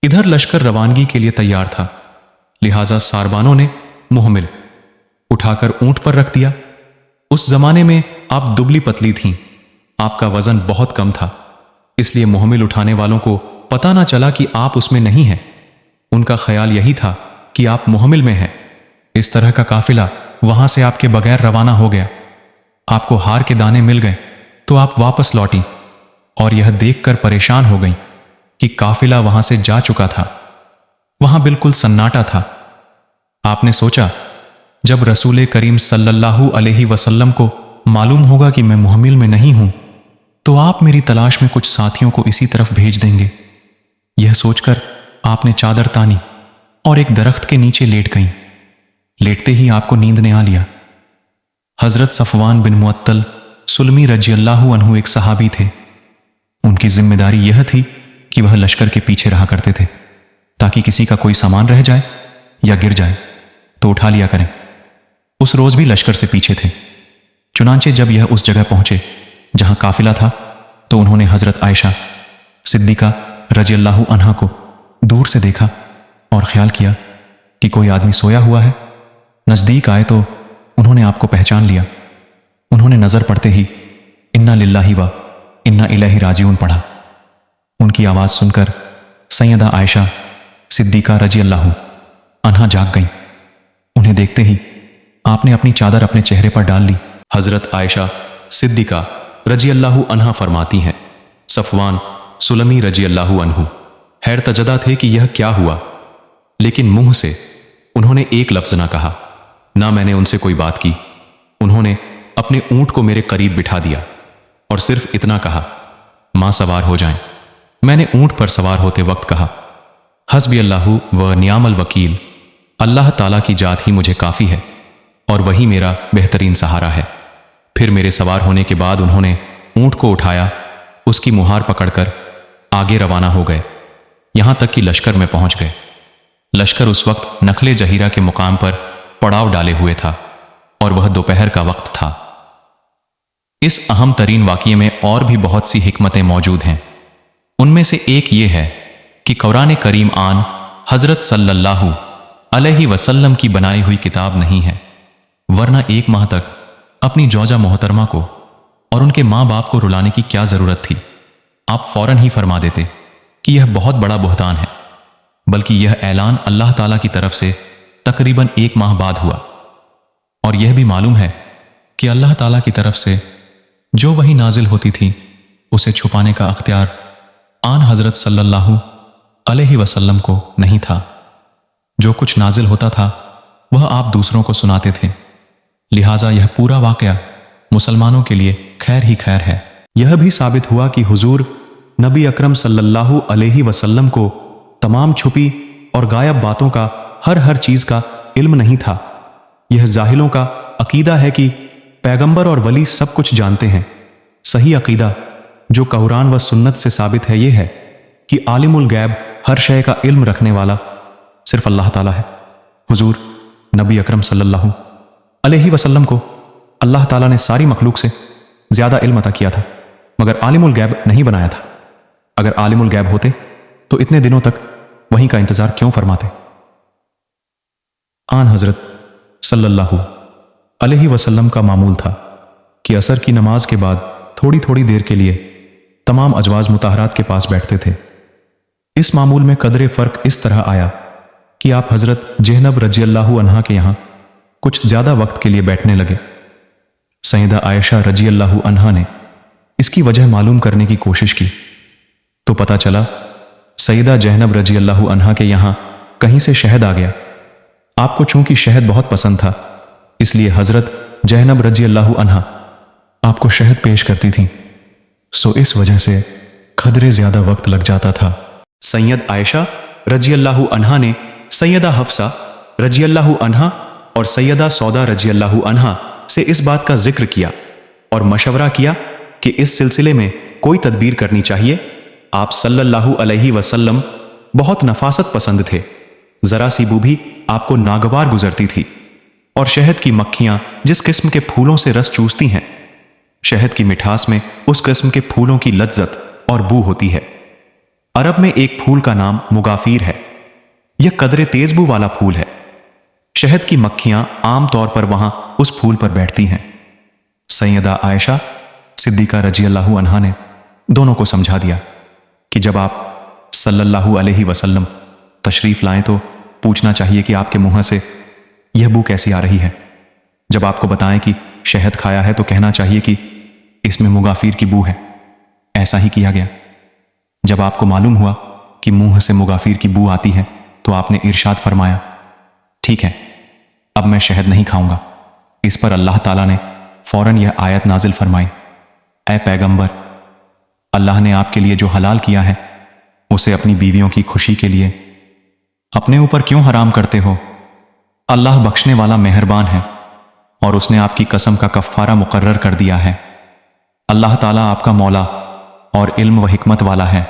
इधर लश्कर रवानगी के लिए तैयार था, लिहाजा सारबानों ने मुहमिल उठाकर ऊंट पर रख दिया। उस जमाने में आप दुबली पतली थीं, आपका वजन बहुत कम था, इसलिए मुहमिल उठाने वालों को पता ना चला कि आप उसमें नहीं हैं। उनका ख्याल यही था कि आप मुहमिल में हैं। इस तरह का काफिला वहां से आपके बगैर रवाना हो गया। आपको हार के दाने मिल गए तो आप वापस लौटी और यह देखकर परेशान हो गईं कि काफिला वहां से जा चुका था। वहां बिल्कुल सन्नाटा था। आपने सोचा, जब रसूल करीम सल्लल्लाहु अलैहि वसल्लम को मालूम होगा कि मैं मुहमिल में नहीं हूं, तो आप मेरी तलाश में कुछ साथियों को इसी तरफ भेज देंगे। यह सोचकर आपने चादर तानी और एक दरख्त के नीचे लेट गईं। लेटते ही आपको नींद ने आ लिया। हजरत सफवान बिन मुअत्तल सुलमी रज़ियल्लाहु अन्हु एक सहाबी थे। उनकी जिम्मेदारी यह थी कि वह लश्कर के पीछे रहा करते थे, ताकि किसी का कोई सामान रह जाए या गिर जाए तो उठा लिया करें। उस रोज भी लश्कर से पीछे थे। चुनांचे जब यह उस जगह पहुंचे जहां काफिला था, तो उन्होंने हजरत आयशा सिद्दीका रज़ियल्लाहु अन्हा को दूर से देखा और ख्याल किया कि कोई आदमी सोया हुआ है। नजदीक आए तो उन्होंने आपको पहचान लिया। उन्होंने नजर पड़ते ही इन्ना लिल्लाहि व इन्ना इलैहि राजिऊन पढ़ा। उनकी आवाज सुनकर सैयदा आयशा सिद्दीका रज़ियल्लाहु अन्हा जाग गईं। उन्हें देखते ही आपने अपनी चादर अपने चेहरे पर डाल ली। हजरत आयशा सिद्दीका रज़ियल्लाहु अन्हा फरमाती हैं, सफवान सुलमी रज़ियल्लाहु अन्हु हैरतजदा थे कि यह क्या हुआ, लेकिन मुंह से उन्होंने एक लफ्ज ना कहा, ना मैंने उनसे कोई बात की। उन्होंने अपने ऊंट को मेरे करीब बिठा दिया और सिर्फ इतना कहा, मां सवार हो जाएं। मैंने ऊंट पर सवार होते वक्त कहा, हस्बी अल्लाहु व नियामल वकील, अल्लाह ताला की जात ही मुझे काफी है और वही मेरा बेहतरीन सहारा है। फिर मेरे सवार होने के बाद उन्होंने ऊंट को उठाया, उसकी मुहार पकड़कर आगे रवाना हो गए, यहां तक कि लश्कर में पहुंच गए। लश्कर उस वक्त नखले जहीरा के मुकाम पर पड़ाव डाले हुए था और वह दोपहर का वक्त था। इस अहम तरीन वाक़ये में और भी बहुत सी हिकमतें मौजूद हैं। उनमें से एक ये है कि कुरान करीम आन हजरत सल्लल्लाहु अलैहि वसल्लम की बनाई हुई किताब नहीं है, वरना एक माह तक अपनी जौजा मोहतरमा को और उनके मां बाप को रुलाने की क्या जरूरत थी। आप फौरन ही फरमा देते कि यह बहुत बड़ा बुहतान है, बल्कि यह ऐलान अल्लाह ताला की तरफ से तकरीबन एक माह बाद हुआ। और यह भी मालूम है कि अल्लाह ताला की तरफ से जो वही नाजिल होती थी, उसे छुपाने का अख्तियार आन हजरत सल्लल्लाहु अलैहि वसल्लम को नहीं था। जो कुछ नाजिल होता था वह आप दूसरों को सुनाते थे, लिहाजा यह पूरा वाकया मुसलमानों के लिए खैर ही खैर है। यह भी साबित हुआ कि हुजूर नबी अकरम सल्लल्लाहु अलैहि वसल्लम को तमाम छुपी और गायब बातों का हर चीज का इल्म नहीं था। यह जाहिलों का अकीदा है कि पैगंबर और वली सब कुछ जानते हैं। सही अकीदा जो कुरान व सुन्नत से साबित है यह है कि आलिमुल गैब हर शय का इल्म रखने वाला सिर्फ अल्लाह ताला है। हुजूर नबी अकरम सल्लल्लाहु अलैहि वसल्लम को अल्लाह ताला ने सारी मखलूक से ज्यादा इल्म अता किया था, मगर आलिमुल गैब नहीं बनाया था। अगर आलिमुल गैब होते तो इतने दिनों तक वहीं का इंतजार क्यों फरमाते। आन हजरत सल्लल्लाहु अलैहि वसल्लम का मामूल था कि असर की नमाज के बाद थोड़ी थोड़ी देर के लिए तमाम अजवाज मुताहरात के पास बैठते थे। इस मामूल में कदरे फर्क इस तरह आया कि आप हजरत ज़ैनब रज़ियल्लाहु अन्हा के यहां कुछ ज्यादा वक्त के लिए बैठने लगे। सैयदा आयशा रज़ियल्लाहु अन्हा ने इसकी वजह मालूम करने की कोशिश की तो पता चला सैयदा ज़ैनब रज़ियल्लाहु अन्हा के यहां कहीं से शहद आ गया। आपको चूंकि शहद बहुत पसंद था, इसलिए हजरत ज़ैनब रज़ियल्लाहु अन्हा आपको शहद पेश करती थीं, सो इस वजह से खदरे ज्यादा वक्त लग जाता था। सैयद आयशा रज़ियल्लाहु अन्हा ने सैयदा हफ्सा रज़ियल्लाहु अन्हा और सैयदा सौदा रज़ियल्लाहु अन्हा से इस बात का जिक्र किया और मशवरा किया कि इस सिलसिले में कोई तदबीर करनी चाहिए। आप सल्लल्लाहु अलैहि वसल्लम बहुत नफासत पसंद थे, जरा सी बू भी आपको नागवार गुजरती थी, और शहद की मक्खियां जिस किस्म के फूलों से रस चूसती हैं, शहद की मिठास में उस किस्म के फूलों की लज्जत और बू होती है। عرب میں ایک پھول کا نام مغافیر ہے۔ یہ قدرے تیز بو والا پھول ہے۔ شہد کی مکھیاں عام طور پر وہاں اس پھول پر بیٹھتی ہیں۔ سیدہ عائشہ صدیقہ رضی اللہ عنہا نے دونوں کو سمجھا دیا کہ جب آپ صلی اللہ علیہ وسلم تشریف لائیں تو پوچھنا چاہیے کہ آپ کے منہ سے یہ بو کیسی آ رہی ہے۔ جب آپ کو بتائیں کہ شہد کھایا ہے تو کہنا چاہیے کہ اس میں مغافیر کی بو ہے۔ ایسا ہی کیا گیا۔ جب آپ کو معلوم ہوا کہ منہ سے مغافیر کی بو آتی ہے تو آپ نے ارشاد فرمایا، ٹھیک ہے، اب میں شہد نہیں کھاؤں گا۔ اس پر اللہ تعالیٰ نے فوراً یہ آیت نازل فرمائی، اے پیغمبر، اللہ نے آپ کے لیے جو حلال کیا ہے اسے اپنی بیویوں کی خوشی کے لیے اپنے اوپر کیوں حرام کرتے ہو؟ اللہ بخشنے والا مہربان ہے اور اس نے آپ کی قسم کا کفارہ مقرر کر دیا ہے۔ اللہ تعالیٰ آپ کا مولا اور علم و حکمت والا ہے۔